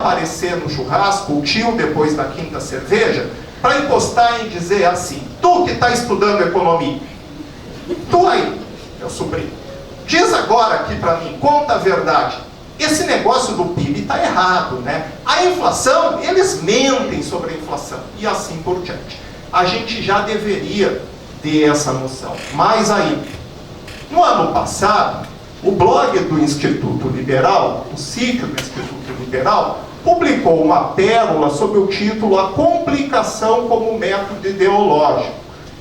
aparecer no churrasco, o tio depois da quinta cerveja, para encostar e dizer assim: tu que está estudando economia, tu aí, meu sobrinho, diz agora aqui para mim, conta a verdade, esse negócio do PIB está errado, né? A inflação, eles mentem sobre a inflação, e assim por diante. A gente já deveria ter essa noção. Mas aí, no ano passado, o blog do Instituto Liberal, o sítio do Instituto Liberal, publicou uma pérola sob o título A Complicação como Método Ideológico.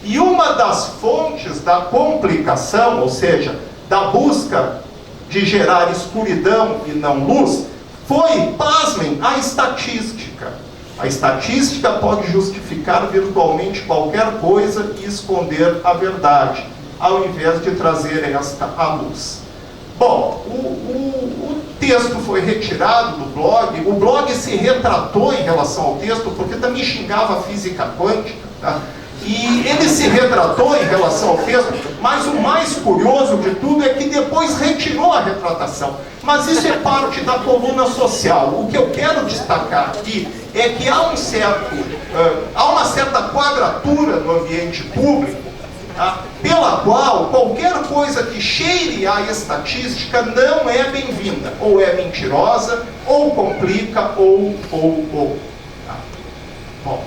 E uma das fontes da complicação, ou seja, da busca de gerar escuridão e não luz, foi, pasmem, a estatística. A estatística pode justificar virtualmente qualquer coisa e esconder a verdade, ao invés de trazer esta à luz. Bom, o texto foi retirado do blog, o blog se retratou em relação ao texto, porque também xingava a física quântica, tá? E ele se retratou em relação ao texto, mas o mais curioso de tudo é que depois retirou a retratação. Mas isso é parte da coluna social. O que eu quero destacar aqui é que há uma certa quadratura no ambiente público, tá, pela qual qualquer coisa que cheire à estatística não é bem-vinda. Ou é mentirosa, ou complica, ou. Tá? Bom.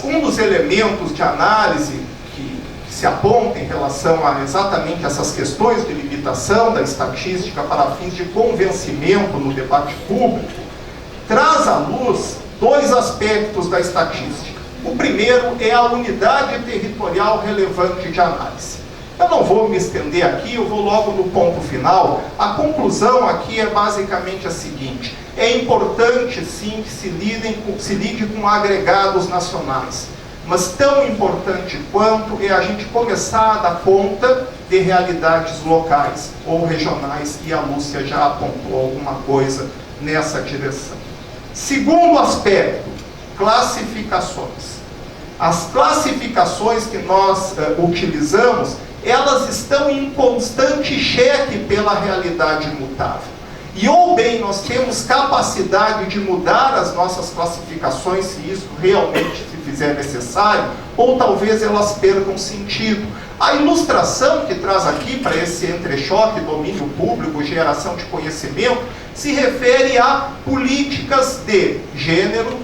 Um dos elementos de análise que se aponta em relação a exatamente essas questões de limitação da estatística para fins de convencimento no debate público, traz à luz dois aspectos da estatística. O primeiro é a unidade territorial relevante de análise. Eu não vou me estender aqui, eu vou logo no ponto final. A conclusão aqui é basicamente a seguinte: é importante sim que se lide com agregados nacionais, mas tão importante quanto é a gente começar a dar conta de realidades locais ou regionais, e a Lúcia já apontou alguma coisa nessa direção. Segundo aspecto, classificações. As classificações que nós utilizamos, elas estão em constante cheque pela realidade mutável. E ou bem nós temos capacidade de mudar as nossas classificações, se isso realmente se fizer necessário, ou talvez elas percam sentido. A ilustração que traz aqui para esse entrechoque, domínio público, geração de conhecimento, se refere a políticas de gênero,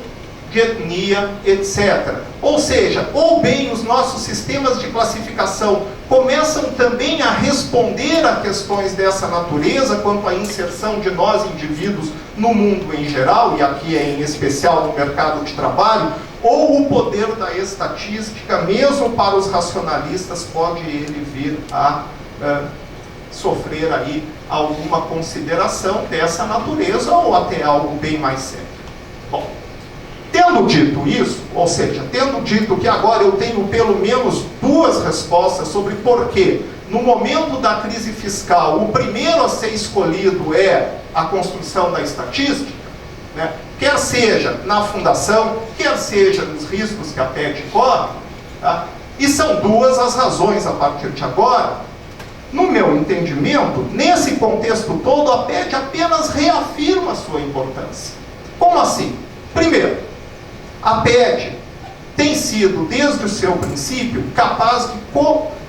de etnia, etc. Ou seja, ou bem os nossos sistemas de classificação começam também a responder a questões dessa natureza, quanto à inserção de nós, indivíduos, no mundo em geral, e aqui em especial no mercado de trabalho, ou o poder da estatística, mesmo para os racionalistas, pode ele vir a sofrer aí alguma consideração dessa natureza, ou até algo bem mais sério. Bom, tendo dito isso, ou seja, tendo dito que agora eu tenho pelo menos duas respostas sobre por que, no momento da crise fiscal, o primeiro a ser escolhido é a construção da estatística, né? Quer seja na fundação, quer seja nos riscos que a PED corre, tá? E são duas as razões a partir de agora. No meu entendimento, nesse contexto todo, a PED apenas reafirma a sua importância. Como assim? Primeiro, a PED tem sido, desde o seu princípio, capaz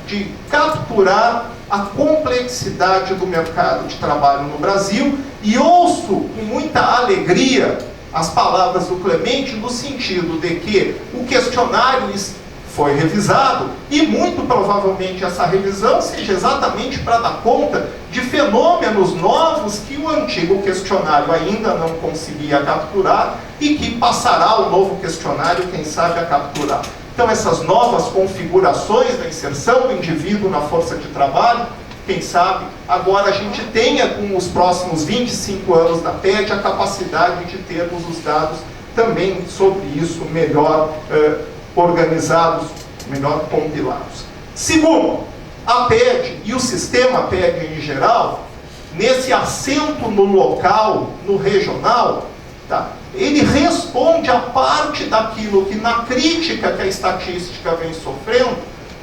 de capturar a complexidade do mercado de trabalho no Brasil, e ouço com muita alegria as palavras do Clemente no sentido de que o questionário foi revisado e muito provavelmente essa revisão seja exatamente para dar conta de fenômenos novos que o antigo questionário ainda não conseguia capturar e que passará o novo questionário, quem sabe, a capturar. Então essas novas configurações da inserção do indivíduo na força de trabalho, quem sabe, agora a gente tenha, com os próximos 25 anos da PED, a capacidade de termos os dados também sobre isso melhor organizados, melhor compilados. Segundo, a PED e o sistema PED em geral, nesse acento no local, no regional, tá? Ele responde a parte daquilo que na crítica que a estatística vem sofrendo,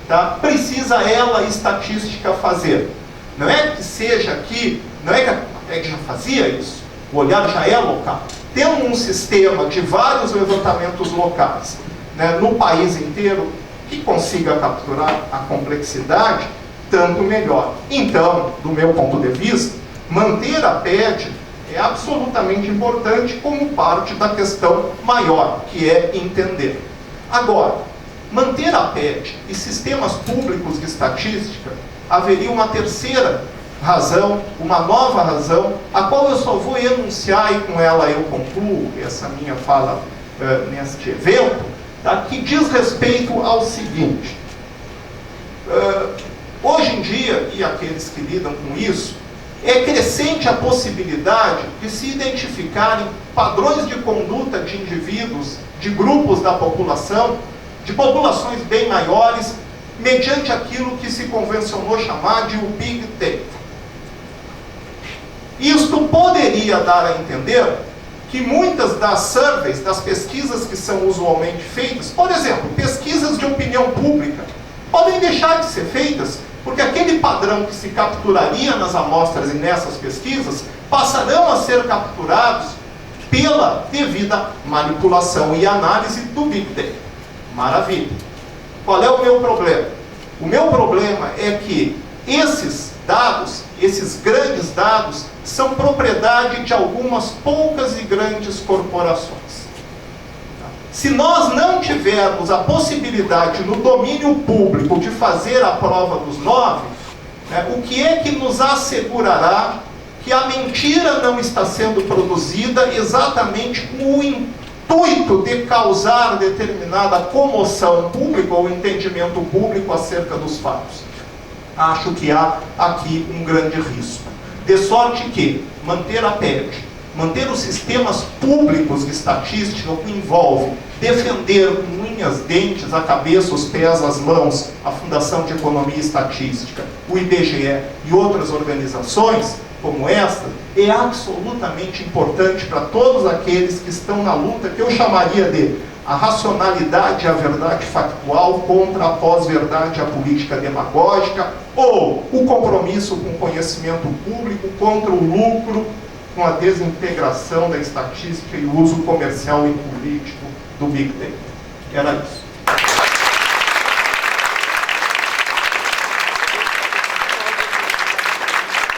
tá? Precisa ela, a estatística, fazer. Não é que seja aqui Não é que a PED já fazia isso, o olhar já é local. Tendo um sistema de vários levantamentos locais, né, no país inteiro, que consiga capturar a complexidade, tanto melhor. Então, do meu ponto de vista, manter a PED é absolutamente importante como parte da questão maior, que é entender. Agora, manter a PED e sistemas públicos de estatística, haveria uma terceira razão, uma nova razão, a qual eu só vou enunciar e com ela eu concluo essa minha fala neste evento, tá, que diz respeito ao seguinte. Hoje em dia, e aqueles que lidam com isso, é crescente a possibilidade de se identificarem padrões de conduta de indivíduos, de grupos da população, de populações bem maiores, mediante aquilo que se convencionou chamar de o Big Data. Isto poderia dar a entender que muitas das surveys, das pesquisas que são usualmente feitas, por exemplo, pesquisas de opinião pública, podem deixar de ser feitas, porque aquele padrão que se capturaria nas amostras e nessas pesquisas passarão a ser capturados pela devida manipulação e análise do Big Data. Maravilha. Qual é o meu problema? O meu problema é que esses dados, esses grandes dados, são propriedade de algumas poucas e grandes corporações. Se nós não tivermos a possibilidade no domínio público de fazer a prova dos 9, né, o que é que nos assegurará que a mentira não está sendo produzida exatamente com o intuito de causar determinada comoção pública ou entendimento público acerca dos fatos? Acho que há aqui um grande risco. De sorte que manter a PED, manter os sistemas públicos de estatística, o que envolve defender com unhas, dentes, a cabeça, os pés, as mãos, a Fundação de Economia e Estatística, o IBGE e outras organizações como esta, é absolutamente importante para todos aqueles que estão na luta, que eu chamaria de a racionalidade e a verdade factual contra a pós-verdade e a política demagógica, ou o compromisso com o conhecimento público contra o lucro, com a desintegração da estatística e o uso comercial e político do Big Data. Era isso.